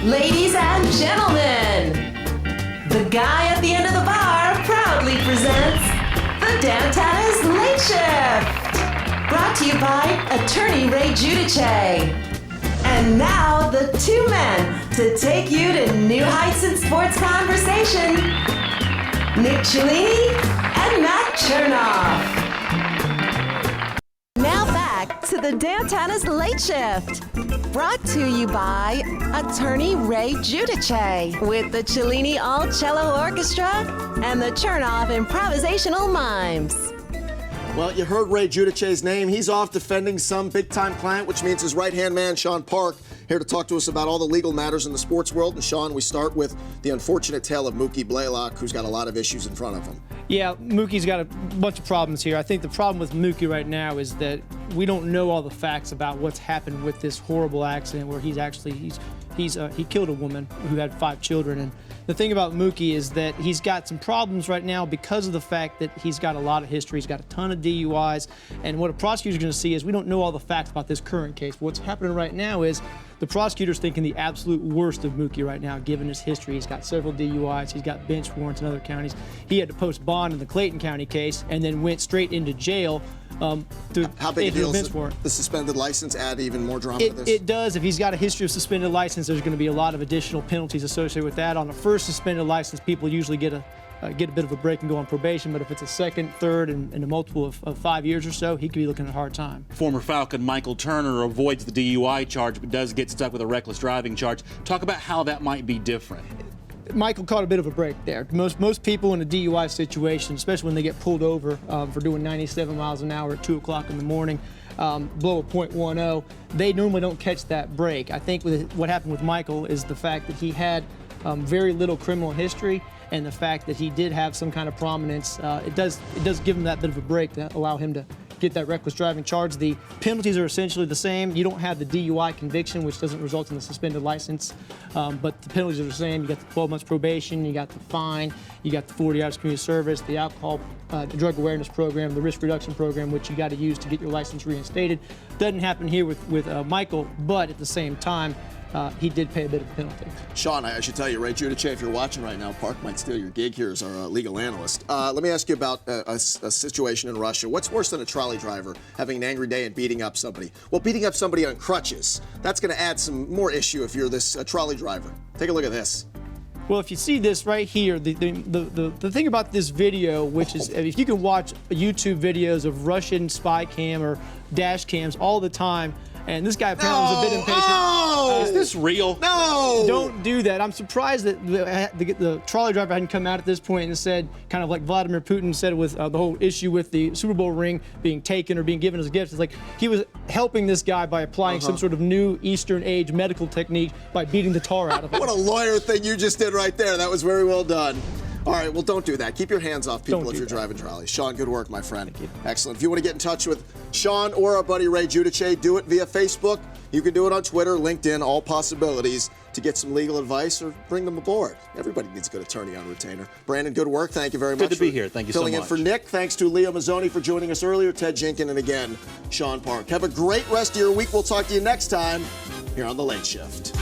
Ladies and gentlemen, the guy at the end of the bar proudly presents the Dantanna's Late Shift. Brought to you by attorney Ray Giudice. And now the two men to take you to new heights in sports conversation, Nick Ciullini and Matt Chernoff. Now back to the Dantanna's Late Shift. Brought to you by attorney Ray Giudice with the Ciullini All-Cello Orchestra and the Chernoff Improvisational Mimes. Well, you heard Ray Giudice's name. He's off defending some big-time client, which means his right-hand man, Sean Park, here to talk to us about all the legal matters in the sports world. And, Sean, we start with the unfortunate tale of Mookie Blaylock, who's got a lot of issues in front of him. Yeah, Mookie's got a bunch of problems here. I think the problem with Mookie right now is that we don't know all the facts about what's happened with this horrible accident where he killed a woman who had 5 children. And the thing about Mookie is that he's got some problems right now because of the fact that he's got a lot of history. He's got a ton of DUIs. And what a prosecutor's going to see is we don't know all the facts about this current case. What's happening right now is the prosecutor's thinking the absolute worst of Mookie right now, given his history. He's got several DUIs. He's got bench warrants in other counties. He had to post bond in the Clayton County case and then went straight into jail. How big a deal does the suspended license add even more drama to this? It does. If he's got a history of suspended license, there's going to be a lot of additional penalties associated with that. On a first suspended license, people usually get a bit of a break and go on probation, but if it's a second, third, and a multiple of 5 years or so, he could be looking at a hard time. Former Falcon Michael Turner avoids the DUI charge, but does get stuck with a reckless driving charge. Talk about how that might be different. Michael caught a bit of a break there. Most people in a DUI situation, especially when they get pulled over for doing 97 miles an hour at 2 o'clock in the morning, blow a .10, they normally don't catch that break. I think what happened with Michael is the fact that he had very little criminal history, and the fact that he did have some kind of prominence, it does give him that bit of a break to allow him to get that reckless driving charge. The penalties are essentially the same. You don't have the DUI conviction, which doesn't result in the suspended license, but the penalties are the same. You got the 12 months probation, you got the fine, you got the 40 hours community service, the alcohol drug awareness program, the risk reduction program, which you got to use to get your license reinstated. Doesn't happen here with Michael, but at the same time, he did pay a bit of a penalty. Sean, I should tell you, Ray Giudice, if you're watching right now, Park might steal your gig here as our legal analyst. Let me ask you about a situation in Russia. What's worse than a trolley driver having an angry day and beating up somebody? Well, beating up somebody on crutches. That's going to add some more issue if you're this trolley driver. Take a look at this. Well, if you see this right here, the thing about this video, which is if you can watch YouTube videos of Russian spy cam or dash cams all the time, and this guy apparently was a bit impatient. No! Is this real? No! Don't do that. I'm surprised that the trolley driver hadn't come out at this point and said, kind of like Vladimir Putin said with the whole issue with the Super Bowl ring being taken or being given as a gift. It's like he was helping this guy by applying some sort of new Eastern age medical technique by beating the tar out of him. What a lawyer thing you just did right there. That was very well done. All right, well, don't do that. Keep your hands off people if you're driving trolleys. Sean, good work, my friend. Thank you. Excellent. If you want to get in touch with Sean or our buddy Ray Giudice, do it via Facebook. You can do it on Twitter, LinkedIn, all possibilities to get some legal advice or bring them aboard. Everybody needs a good attorney on retainer. Brandon, good work. Thank you very much. Good to be here. Thank you so much. Filling in for Nick. Thanks to Leo Mazzoni for joining us earlier, Ted Jenkin, and again, Sean Park. Have a great rest of your week. We'll talk to you next time here on The Late Shift.